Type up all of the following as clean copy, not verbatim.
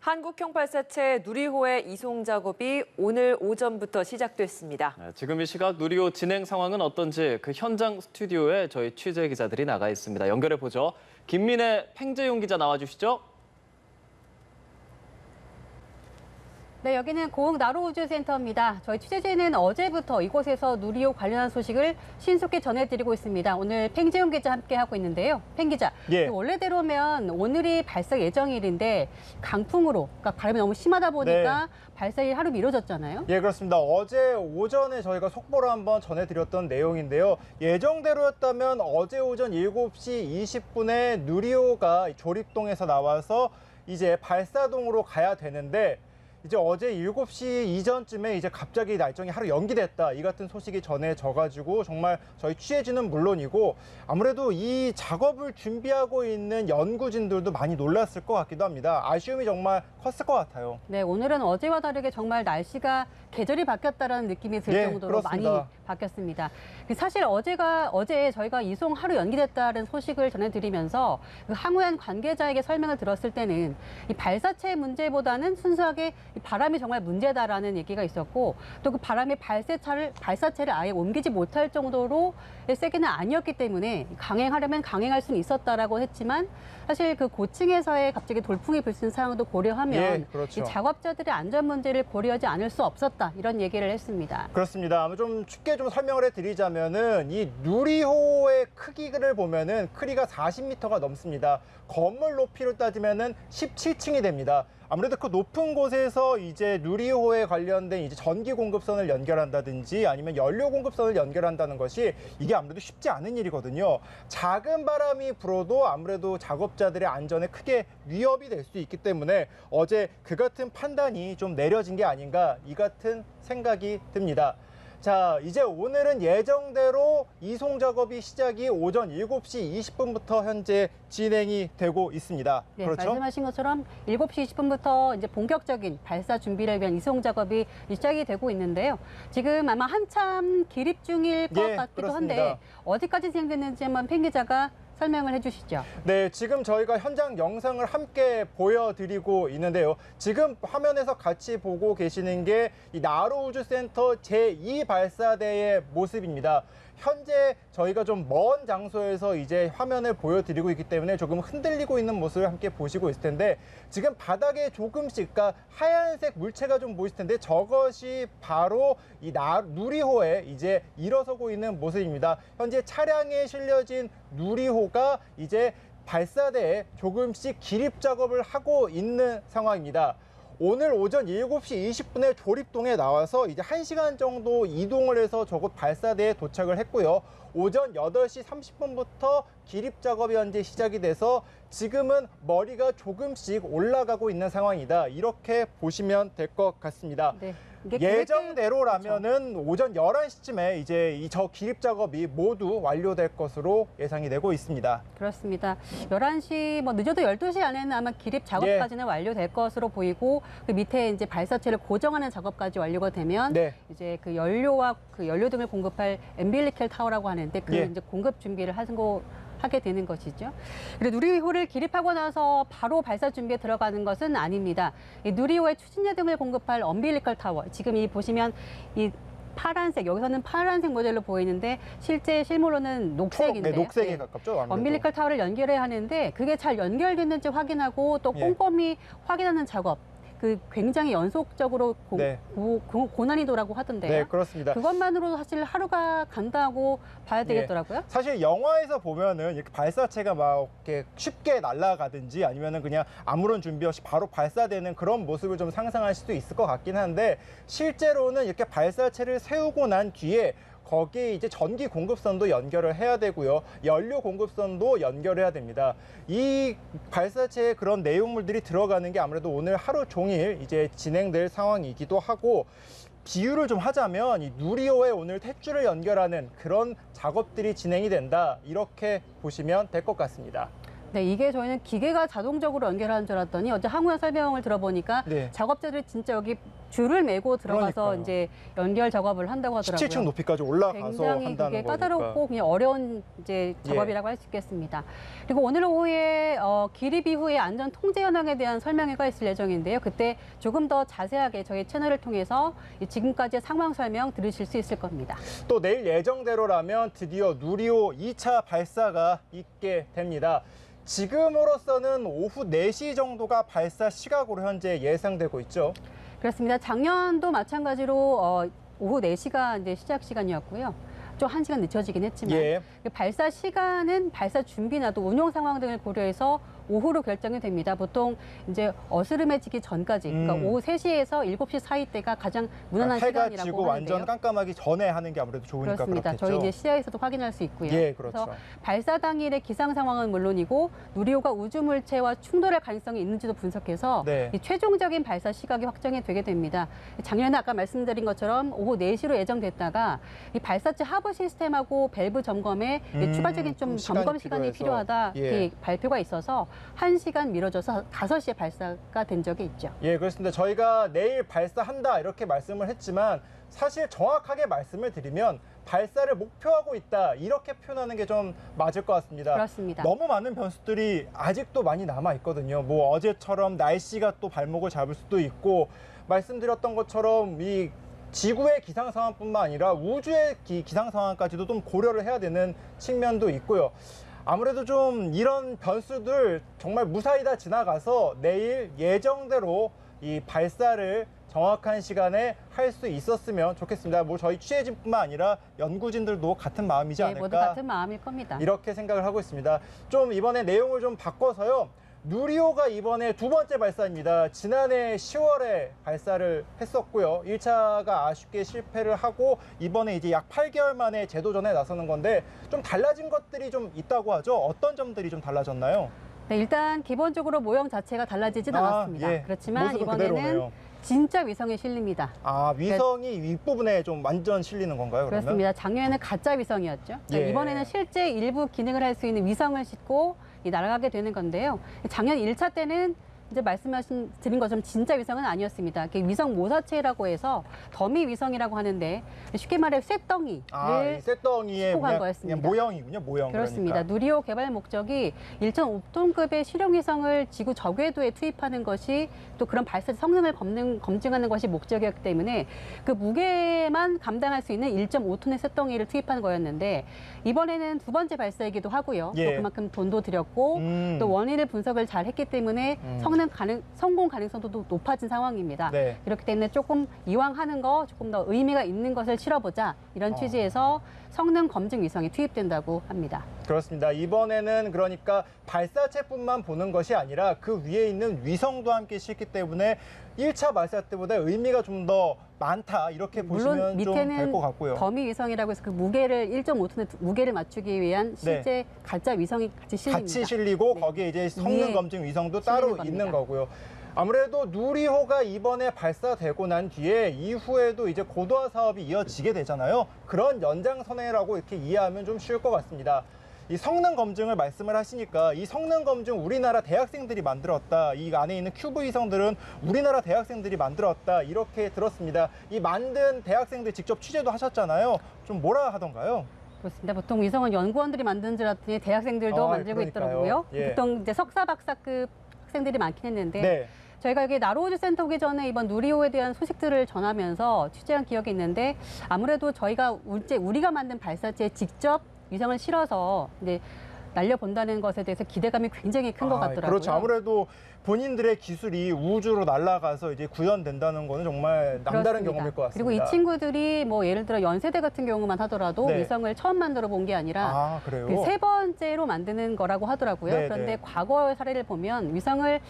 한국형 발사체 누리호의 이송 작업이 오늘 오전부터 시작됐습니다. 지금 이 시각 누리호 진행 상황은 어떤지 그 현장 스튜디오에 저희 취재 기자들이 나가 있습니다. 연결해 보죠. 김민혜 팽재용 기자 나와주시죠. 네, 여기는 고흥 나로우주센터입니다. 저희 취재진은 어제부터 이곳에서 누리호 관련한 소식을 신속히 전해드리고 있습니다. 오늘 팽재용 기자 함께하고 있는데요. 팽 기자, 원래대로면 오늘이 발사 예정일인데 강풍으로, 그러니까 바람이 너무 심하다 보니까 발사일이 하루 미뤄졌잖아요. 예, 그렇습니다. 어제 오전에 저희가 속보로 한번 전해드렸던 내용인데요. 예정대로였다면 어제 오전 7시 20분에 누리호가 조립동에서 나와서 이제 발사동으로 가야 되는데 이제 어제 7시 이전쯤에 이제 갑자기 날정이 하루 연기됐다. 이 같은 소식이 전해져가지고 정말 저희 취재진은 물론이고 아무래도 이 작업을 준비하고 있는 연구진들도 많이 놀랐을 것 같기도 합니다. 아쉬움이 정말 컸을 것 같아요. 네, 오늘은 어제와 다르게 정말 날씨가 계절이 바뀌었다는 느낌이 들 정도로 그렇습니다. 많이 바뀌었습니다. 사실 어제 저희가 이송 하루 연기됐다는 소식을 전해드리면서 그 항우연 관계자에게 설명을 들었을 때는 이 발사체 문제보다는 순수하게 이 바람이 정말 문제다라는 얘기가 있었고 또 그 바람이 발사체를 아예 옮기지 못할 정도로 세게는 아니었기 때문에 강행하려면 강행할 수는 있었다라고 했지만 사실 그 고층에서의 갑자기 돌풍이 불는 상황도 고려하면 그렇죠. 이 작업자들의 안전 문제를 고려하지 않을 수 없었다 이런 얘기를 했습니다. 그렇습니다. 좀 쉽게 좀 설명을 해드리자면은 이 누리호의 크기를 보면은 크기가 40m가 넘습니다. 건물 높이로 따지면은 17층이 됩니다. 아무래도 그 높은 곳에서 이제 누리호에 관련된 이제 전기 공급선을 연결한다든지 아니면 연료 공급선을 연결한다는 것이 이게 아무래도 쉽지 않은 일이거든요. 작은 바람이 불어도 아무래도 작업자들의 안전에 크게 위협이 될 수 있기 때문에 어제 그 같은 판단이 좀 내려진 게 아닌가 이 같은 생각이 듭니다. 자, 이제 오늘은 예정대로 이송 작업이 시작이 오전 7시 20분부터 현재 진행이 되고 있습니다. 네, 그렇죠? 말씀하신 것처럼 7시 20분부터 이제 본격적인 발사 준비를 위한 이송 작업이 시작이 되고 있는데요. 지금 아마 한참 기립 중일 것 같기도 그렇습니다. 한데 어디까지 진행됐는지 한번 팽 기자가 설명을 해주시죠. 네, 지금 저희가 현장 영상을 함께 보여드리고 있는데요. 지금 화면에서 같이 보고 계시는 게 이 나로우주센터 제2발사대의 모습입니다. 현재 저희가 좀 먼 장소에서 이제 화면을 보여드리고 있기 때문에 조금 흔들리고 있는 모습을 함께 보시고 있을 텐데 지금 바닥에 조금씩 하얀색 물체가 좀 보이실 텐데 저것이 바로 이 누리호에 이제 일어서고 있는 모습입니다. 현재 차량에 실려진 누리호가 이제 발사대에 조금씩 기립 작업을 하고 있는 상황입니다. 오늘 오전 7시 20분에 조립동에 나와서 이제 1시간 정도 이동을 해서 저곳 발사대에 도착을 했고요. 오전 8시 30분부터 기립 작업이 현재 시작이 돼서 지금은 머리가 조금씩 올라가고 있는 상황이다. 이렇게 보시면 될 것 같습니다. 네. 예정대로라면은 오전 11시쯤에 이제 저 기립 작업이 모두 완료될 것으로 예상이 되고 있습니다. 그렇습니다. 11시, 늦어도 12시 안에는 아마 기립 작업까지는 완료될 것으로 보이고 그 밑에 이제 발사체를 고정하는 작업까지 완료가 되면 이제 그 연료와 그 연료 등을 공급할 엠빌리켈 타워라고 하는데 그 이제 공급 준비를 하게 되는 것이죠. 그리고 누리호를 기립하고 나서 바로 발사 준비에 들어가는 것은 아닙니다. 이 누리호의 추진력 등을 공급할 엄빌리컬 타워. 지금 이 보시면 이 파란색, 여기서는 파란색 모델로 보이는데 실물로는 녹색인데요. 녹색에 가깝죠. 엄빌리컬 타워를 연결해야 하는데 그게 잘 연결됐는지 확인하고 또 꼼꼼히 확인하는 작업. 그 굉장히 연속적으로 고난이도라고 하던데요. 네, 그렇습니다. 그것만으로도 사실 하루가 간다고 봐야 되겠더라고요. 사실 영화에서 보면은 이렇게 발사체가 막 이렇게 쉽게 날아가든지 아니면은 그냥 아무런 준비 없이 바로 발사되는 그런 모습을 좀 상상할 수도 있을 것 같긴 한데 실제로는 이렇게 발사체를 세우고 난 뒤에 거기에 이제 전기 공급선도 연결을 해야 되고요. 연료 공급선도 연결해야 됩니다. 이 발사체에 그런 내용물들이 들어가는 게 아무래도 오늘 하루 종일 이제 진행될 상황이기도 하고 비유를 좀 하자면 이 누리호에 오늘 탯줄을 연결하는 그런 작업들이 진행이 된다. 이렇게 보시면 될 것 같습니다. 네, 이게 저희는 기계가 자동적으로 연결하는 줄 알았더니 어제 항우영 설명을 들어보니까 네. 작업자들이 진짜 여기 줄을 메고 들어가서 그러니까요. 이제 연결 작업을 한다고 하더라고요. 17층 높이까지 올라가서 굉장히 한다는 그게 거니까. 까다롭고 그냥 어려운 이제 작업이라고 할 수 있겠습니다. 그리고 오늘 오후에 기립 이후의 안전 통제 현황에 대한 설명회가 있을 예정인데요. 그때 조금 더 자세하게 저희 채널을 통해서 지금까지의 상황 설명 들으실 수 있을 겁니다. 또 내일 예정대로라면 드디어 누리호 2차 발사가 있게 됩니다. 지금으로서는 오후 4시 정도가 발사 시각으로 현재 예상되고 있죠. 그렇습니다. 작년도 마찬가지로 오후 4시가 이제 시작 시간이었고요. 좀 1시간 늦춰지긴 했지만 예. 발사 시간은 발사 준비나 또 운용 상황 등을 고려해서 오후로 결정이 됩니다. 보통 이제 어스름해지기 전까지, 그러니까 오후 3시에서 7시 사이 때가 가장 무난한 해가 시간이라고 지고 하는데요. 완전 깜깜하기 전에 하는 게 아무래도 좋으니까 그렇습니다. 그렇겠죠. 저희 이제 시야에서도 확인할 수 있고요. 예, 그렇죠. 그래서 발사 당일의 기상 상황은 물론이고 누리호가 우주 물체와 충돌할 가능성이 있는지도 분석해서 네. 이 최종적인 발사 시각이 확정이 되게 됩니다. 작년에 아까 말씀드린 것처럼 오후 4시로 예정됐다가 이 발사체 하부 시스템하고 밸브 점검에 추가적인 좀 시간이 점검 시간이 필요해서. 필요하다 예. 이렇게 발표가 있어서 1시간 미뤄져서 5시에 발사가 된 적이 있죠. 예, 그렇습니다. 저희가 내일 발사한다 이렇게 말씀을 했지만 사실 정확하게 말씀을 드리면 발사를 목표하고 있다 이렇게 표현하는 게 좀 맞을 것 같습니다. 그렇습니다. 너무 많은 변수들이 아직도 많이 남아 있거든요. 뭐 어제처럼 날씨가 또 발목을 잡을 수도 있고 말씀드렸던 것처럼 이 지구의 기상 상황뿐만 아니라 우주의 기상 상황까지도 좀 고려를 해야 되는 측면도 있고요. 아무래도 좀 이런 변수들 정말 무사히 다 지나가서 내일 예정대로 이 발사를 정확한 시간에 할 수 있었으면 좋겠습니다. 뭐 저희 취재진뿐만 아니라 연구진들도 같은 마음이지 네, 않을까 모두 같은 마음일 겁니다. 이렇게 생각을 하고 있습니다. 좀 이번에 내용을 좀 바꿔서요. 누리호가 이번에 2번째 발사입니다. 지난해 10월에 발사를 했었고요. 1차가 아쉽게 실패를 하고 이번에 이제 약 8개월 만에 재도전에 나서는 건데 좀 달라진 것들이 좀 있다고 하죠. 어떤 점들이 좀 달라졌나요? 네, 일단 기본적으로 모형 자체가 달라지진 않았습니다. 예. 그렇지만 모습은 이번에는 그대로네요. 진짜 위성이 실립니다. 아, 위성이 윗부분에 좀 완전 실리는 건가요, 그러면? 그렇습니다. 작년에는 가짜 위성이었죠. 예. 이번에는 실제 일부 기능을 할 수 있는 위성을 싣고 날아가게 되는 건데요. 작년 1차 때는 이제 드린 것처럼 진짜 위성은 아니었습니다. 위성 모사체라고 해서 더미 위성이라고 하는데 쉽게 말해 쇳덩이를 이 쇳덩이의 수복한 그냥 거였습니다. 모형이군요, 모형. 그렇습니다. 그러니까. 누리호 개발 목적이 1.5톤급의 실용 위성을 지구 저궤도에 투입하는 것이 또 그런 발사 성능을 검증하는 것이 목적이었기 때문에 그 무게만 감당할 수 있는 1.5톤의 쇳덩이를 투입한 거였는데 이번에는 2번째 발사이기도 하고요. 예. 또 그만큼 돈도 들였고 또 원인을 분석을 잘 했기 때문에 성공 가능성도 높아진 상황입니다. 네. 그렇기 때문에 조금 이왕 하는 거 조금 더 의미가 있는 것을 치러보자 이런 취지에서 성능 검증 위성이 투입된다고 합니다. 그렇습니다. 이번에는 그러니까 발사체뿐만 보는 것이 아니라 그 위에 있는 위성도 함께 싣기 때문에 1차 발사 때보다 의미가 좀 더 많다 이렇게 물론 보시면 좀 될 것 밑에는 같고요. 더미 위성이라고 해서 그 무게를 1.5톤의 무게를 맞추기 위한 실제 가짜 위성이 같이 실립니다. 같이 실리고 네. 거기에 이제 성능 위에 검증 위성도 따로 실리는 있는 겁니다. 거고요. 아무래도 누리호가 이번에 발사되고 난 뒤에 이후에도 이제 고도화 사업이 이어지게 되잖아요. 그런 연장선회라고 이렇게 이해하면 좀 쉬울 것 같습니다. 이 성능 검증을 말씀을 하시니까 이 성능 검증 우리나라 대학생들이 만들었다. 이 안에 있는 큐브 위성들은 우리나라 대학생들이 만들었다. 이렇게 들었습니다. 이 만든 대학생들 직접 취재도 하셨잖아요. 좀 뭐라 하던가요? 그렇습니다. 보통 위성은 연구원들이 만든 줄 알았더니 대학생들도 만들고 그러니까요. 있더라고요. 예. 보통 이제 석사 박사급 학생들이 많긴 했는데 네. 저희가 여기 나로우주 센터 오기 전에 이번 누리호에 대한 소식들을 전하면서 취재한 기억이 있는데 아무래도 저희가 우리가 만든 발사체에 직접 위성을 실어서 이제 날려본다는 것에 대해서 기대감이 굉장히 큰 것 같더라고요. 그렇죠. 아무래도 본인들의 기술이 우주로 날아가서 이제 구현된다는 거는 정말 남다른 그렇습니다. 경험일 것 같습니다. 그리고 이 친구들이 뭐 예를 들어 연세대 같은 경우만 하더라도 네. 위성을 처음 만들어 본 게 아니라 그래요? 그 3번째로 만드는 거라고 하더라고요. 네, 그런데 네. 과거 사례를 보면 위성을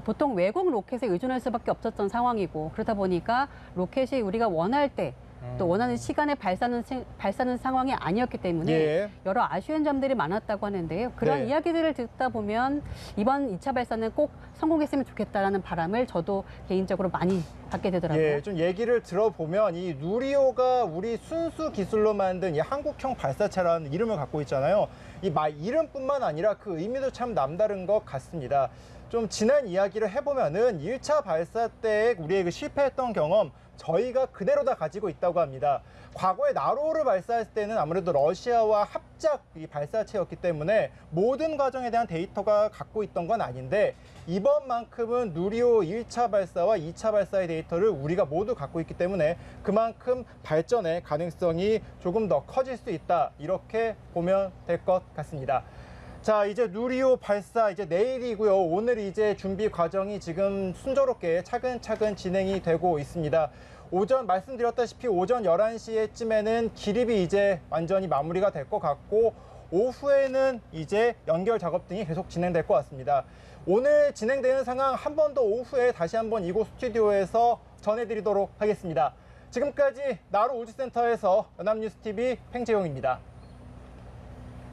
보통 외국 로켓에 의존할 수밖에 없었던 상황이고 그러다 보니까 로켓이 우리가 원할 때 또 원하는 시간에 발사는 상황이 아니었기 때문에 예. 여러 아쉬운 점들이 많았다고 하는데요. 그런 네. 이야기들을 듣다 보면 이번 2차 발사는 꼭 성공했으면 좋겠다라는 바람을 저도 개인적으로 많이 갖게 되더라고요. 예, 좀 얘기를 들어보면 이 누리호가 우리 순수 기술로 만든 이 한국형 발사체라는 이름을 갖고 있잖아요. 이 이름뿐만 아니라 그 의미도 참 남다른 것 같습니다. 좀 지난 이야기를 해보면은 1차 발사 때 우리의 그 실패했던 경험 저희가 그대로 다 가지고 있다고 합니다. 과거에 나로호를 발사했을 때는 아무래도 러시아와 합작 이 발사체였기 때문에 모든 과정에 대한 데이터가 갖고 있던 건 아닌데 이번만큼은 누리호 1차 발사와 2차 발사의 데이터를 우리가 모두 갖고 있기 때문에 그만큼 발전의 가능성이 조금 더 커질 수 있다. 이렇게 보면 될 것 같습니다. 자, 이제 누리호 발사 이제 내일이고요. 오늘 이제 준비 과정이 지금 순조롭게 차근차근 진행이 되고 있습니다. 오전 말씀드렸다시피 오전 11시에쯤에는 기립이 이제 완전히 마무리가 될 것 같고 오후에는 이제 연결 작업 등이 계속 진행될 것 같습니다. 오늘 진행되는 상황 한 번 더 오후에 다시 한번 이곳 스튜디오에서 전해드리도록 하겠습니다. 지금까지 나로 우주센터에서 연합뉴스TV 팽재용입니다.